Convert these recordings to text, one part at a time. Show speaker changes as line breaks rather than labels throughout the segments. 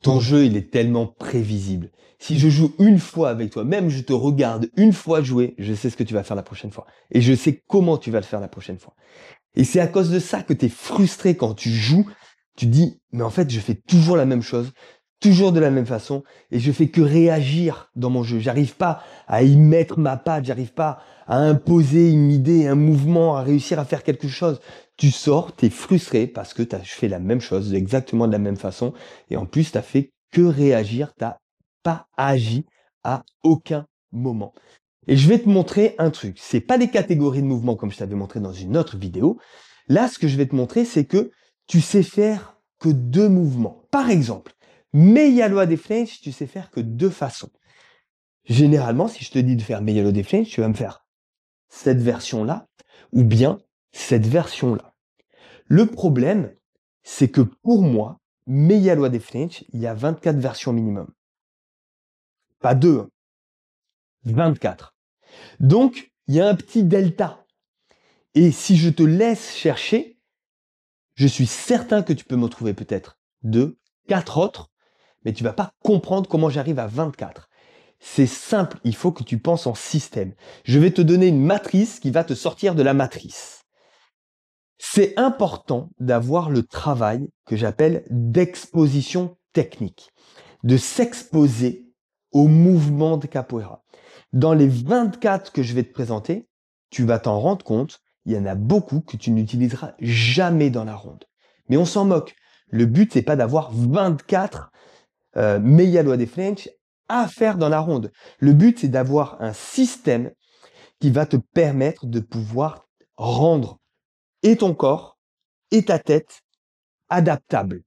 Ton jeu, il est tellement prévisible. Si je joue une fois avec toi, même je te regarde une fois jouer, je sais ce que tu vas faire la prochaine fois. Et je sais comment tu vas le faire la prochaine fois. Et c'est à cause de ça que tu es frustré quand tu joues. Tu te dis, mais en fait, je fais toujours la même chose, toujours de la même façon, et je fais que réagir dans mon jeu. J'arrive pas à y mettre ma patte, j'arrive pas à imposer une idée, un mouvement, à réussir à faire quelque chose. Tu sors, tu es frustré parce que tu as fait la même chose, exactement de la même façon, et en plus, tu as fait que réagir, tu n'as pas agi à aucun moment. Et je vais te montrer un truc. C'est pas des catégories de mouvements comme je t'avais montré dans une autre vidéo. Là, ce que je vais te montrer, c'est que tu sais faire que deux mouvements. Par exemple, Meialo de Flames, tu sais faire que deux façons. Généralement, si je te dis de faire Meialo de Flames, tu vas me faire cette version-là ou bien cette version-là. Le problème, c'est que pour moi, Meialo de Flames, il y a 24 versions minimum. Pas deux, 24. Donc, il y a un petit delta. Et si je te laisse chercher, je suis certain que tu peux me trouver peut-être 2, 4 autres, mais tu vas pas comprendre comment j'arrive à 24. C'est simple, il faut que tu penses en système. Je vais te donner une matrice qui va te sortir de la matrice. C'est important d'avoir le travail que j'appelle d'exposition technique, de s'exposer au mouvement de capoeira. Dans les 24 que je vais te présenter, tu vas t'en rendre compte, il y en a beaucoup que tu n'utiliseras jamais dans la ronde. Mais on s'en moque. Le but, c'est pas d'avoir 24 Meialo de Flames à faire dans la ronde. Le but, c'est d'avoir un système qui va te permettre de pouvoir rendre et ton corps et ta tête adaptables.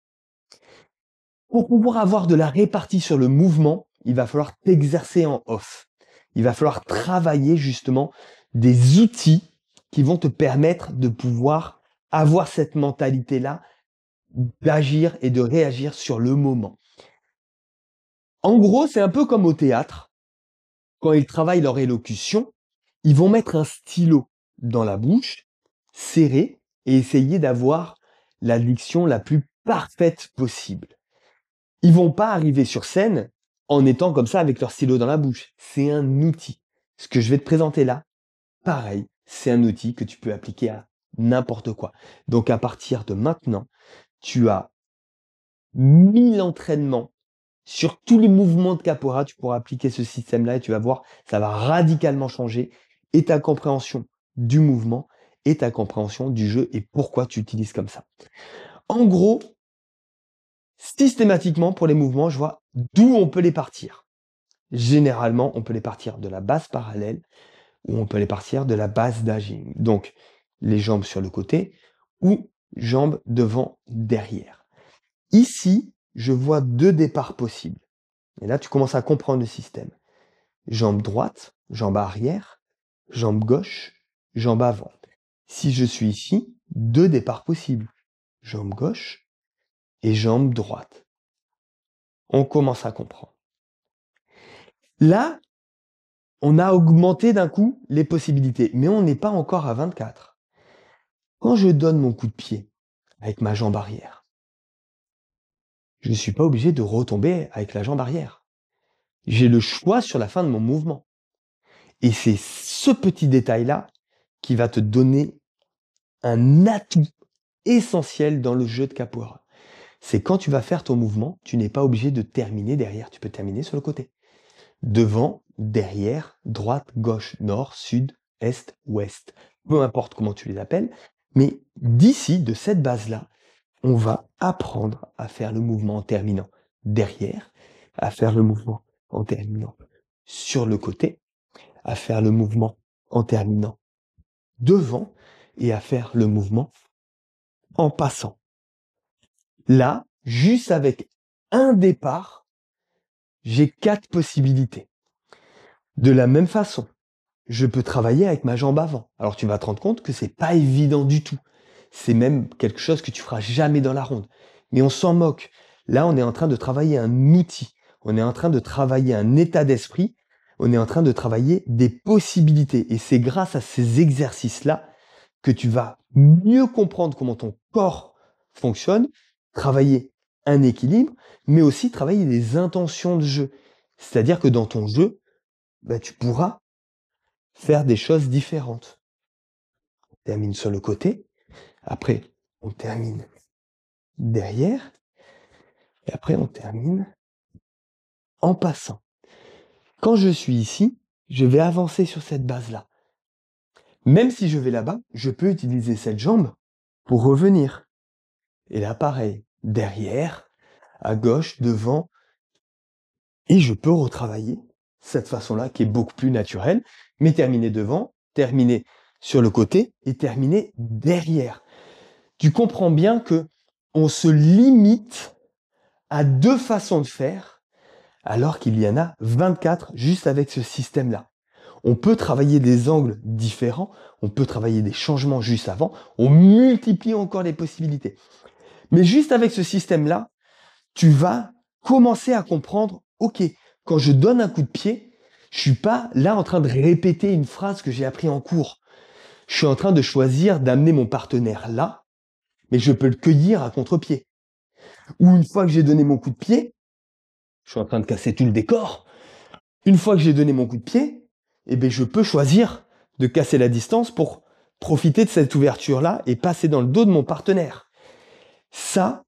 Pour pouvoir avoir de la répartie sur le mouvement, il va falloir t'exercer en off. Il va falloir travailler justement des outils qui vont te permettre de pouvoir avoir cette mentalité-là, d'agir et de réagir sur le moment. En gros, c'est un peu comme au théâtre. Quand ils travaillent leur élocution, ils vont mettre un stylo dans la bouche, serré, et essayer d'avoir la diction la plus parfaite possible. Ils vont pas arriver sur scène en étant comme ça avec leur stylo dans la bouche. C'est un outil. Ce que je vais te présenter là, pareil, c'est un outil que tu peux appliquer à n'importe quoi. Donc à partir de maintenant, tu as 1000 entraînements sur tous les mouvements de capoeira, tu pourras appliquer ce système-là et tu vas voir, ça va radicalement changer et ta compréhension du mouvement et ta compréhension du jeu et pourquoi tu utilises comme ça. En gros, systématiquement pour les mouvements, je vois d'où on peut les partir. Généralement, on peut les partir de la base parallèle ou on peut les partir de la base d'aging. Donc, les jambes sur le côté ou jambes devant, derrière. Ici, je vois deux départs possibles. Et là, tu commences à comprendre le système. Jambe droite, jambe arrière, jambe gauche, jambe avant. Si je suis ici, deux départs possibles. Jambe gauche et jambe droite. On commence à comprendre. Là, on a augmenté d'un coup les possibilités, mais on n'est pas encore à 24. Quand je donne mon coup de pied avec ma jambe arrière, je ne suis pas obligé de retomber avec la jambe arrière. J'ai le choix sur la fin de mon mouvement. Et c'est ce petit détail-là qui va te donner un atout essentiel dans le jeu de capoeira. C'est quand tu vas faire ton mouvement, tu n'es pas obligé de terminer derrière, tu peux terminer sur le côté. Devant, derrière, droite, gauche, nord, sud, est, ouest. Peu importe comment tu les appelles. Mais d'ici, de cette base-là, on va apprendre à faire le mouvement en terminant derrière, à faire le mouvement en terminant sur le côté, à faire le mouvement en terminant devant et à faire le mouvement en passant. Là, juste avec un départ, j'ai 4 possibilités. De la même façon, je peux travailler avec ma jambe avant. Alors tu vas te rendre compte que c'est pas évident du tout. C'est même quelque chose que tu feras jamais dans la ronde. Mais on s'en moque. Là, on est en train de travailler un outil. On est en train de travailler un état d'esprit. On est en train de travailler des possibilités. Et c'est grâce à ces exercices-là que tu vas mieux comprendre comment ton corps fonctionne, travailler un équilibre, mais aussi travailler les intentions de jeu. C'est-à-dire que dans ton jeu, bah, tu pourras faire des choses différentes. On termine sur le côté, après on termine derrière, et après on termine en passant. Quand je suis ici, je vais avancer sur cette base-là. Même si je vais là-bas, je peux utiliser cette jambe pour revenir. Et là, pareil, derrière, à gauche, devant, et je peux retravailler cette façon-là qui est beaucoup plus naturelle, mais terminer devant, terminer sur le côté et terminer derrière. Tu comprends bien que on se limite à 2 façons de faire, alors qu'il y en a 24 juste avec ce système-là. On peut travailler des angles différents, on peut travailler des changements juste avant, on multiplie encore les possibilités. Mais juste avec ce système-là, tu vas commencer à comprendre, ok, quand je donne un coup de pied, je suis pas là en train de répéter une phrase que j'ai appris en cours. Je suis en train de choisir d'amener mon partenaire là, mais je peux le cueillir à contre-pied. Ou une fois que j'ai donné mon coup de pied, je suis en train de casser tout le décor. Une fois que j'ai donné mon coup de pied, eh bien, je peux choisir de casser la distance pour profiter de cette ouverture-là et passer dans le dos de mon partenaire. Ça,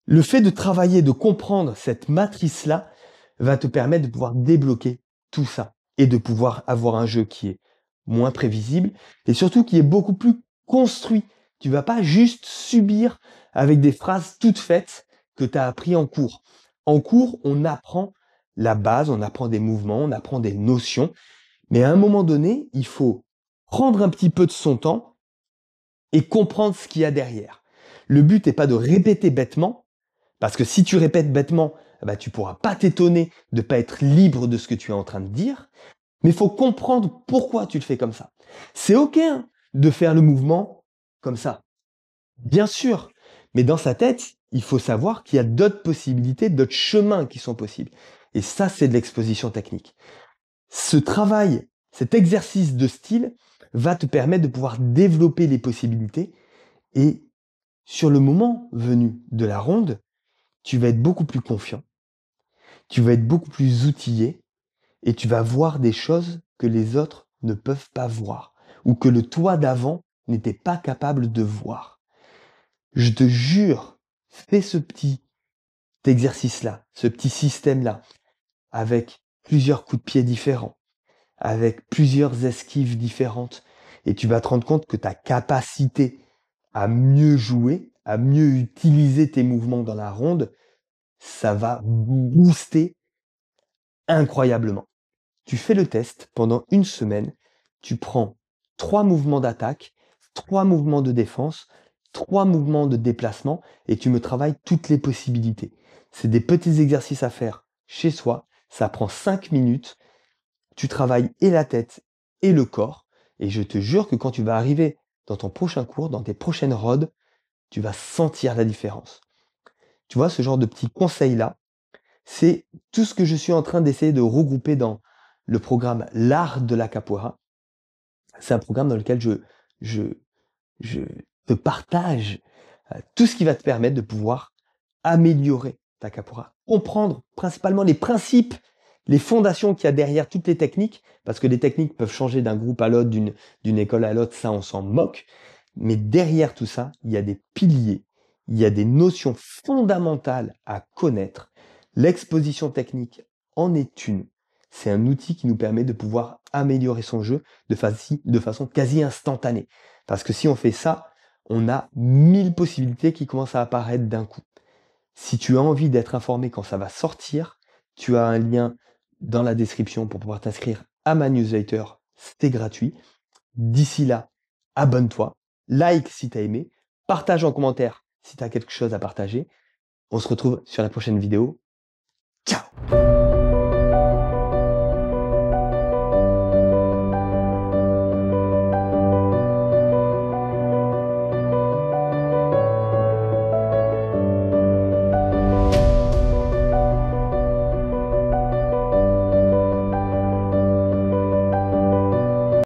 le fait de travailler, de comprendre cette matrice-là, va te permettre de pouvoir débloquer tout ça et de pouvoir avoir un jeu qui est moins prévisible et surtout qui est beaucoup plus construit. Tu vas pas juste subir avec des phrases toutes faites que tu as appris en cours. En cours, on apprend la base, on apprend des mouvements, on apprend des notions, mais à un moment donné, il faut prendre un petit peu de son temps et comprendre ce qu'il y a derrière. Le but n'est pas de répéter bêtement, parce que si tu répètes bêtement, bah, tu pourras pas t'étonner de pas être libre de ce que tu es en train de dire, mais il faut comprendre pourquoi tu le fais comme ça. C'est ok hein, de faire le mouvement comme ça, bien sûr, mais dans sa tête, il faut savoir qu'il y a d'autres possibilités, d'autres chemins qui sont possibles. Et ça, c'est de l'exposition technique. Ce travail, cet exercice de style va te permettre de pouvoir développer les possibilités et sur le moment venu de la ronde, tu vas être beaucoup plus confiant, tu vas être beaucoup plus outillé et tu vas voir des choses que les autres ne peuvent pas voir ou que le toi d'avant n'était pas capable de voir. Je te jure, fais ce petit exercice-là, ce petit système-là, avec plusieurs coups de pied différents, avec plusieurs esquives différentes, et tu vas te rendre compte que ta capacité à mieux jouer, à mieux utiliser tes mouvements dans la ronde, ça va booster incroyablement. Tu fais le test pendant une semaine, tu prends 3 mouvements d'attaque, 3 mouvements de défense, 3 mouvements de déplacement et tu me travailles toutes les possibilités. C'est des petits exercices à faire chez soi, ça prend 5 minutes, tu travailles et la tête et le corps et je te jure que quand tu vas arriver dans ton prochain cours, dans tes prochaines rods, tu vas sentir la différence. Tu vois, ce genre de petits conseils-là, c'est tout ce que je suis en train d'essayer de regrouper dans le programme L'Art de la Capoeira. C'est un programme dans lequel je, je te partage tout ce qui va te permettre de pouvoir améliorer ta capoeira. Comprendre principalement les principes, les fondations qu'il y a derrière toutes les techniques, parce que les techniques peuvent changer d'un groupe à l'autre, d'une école à l'autre, ça on s'en moque. Mais derrière tout ça, il y a des piliers, il y a des notions fondamentales à connaître. L'exposition technique en est une. C'est un outil qui nous permet de pouvoir améliorer son jeu de façon quasi instantanée. Parce que si on fait ça, on a 1000 possibilités qui commencent à apparaître d'un coup. Si tu as envie d'être informé quand ça va sortir, tu as un lien dans la description pour pouvoir t'inscrire à ma newsletter. C'est gratuit. D'ici là, abonne-toi, like si tu as aimé, partage en commentaire si tu as quelque chose à partager. On se retrouve sur la prochaine vidéo. Ciao!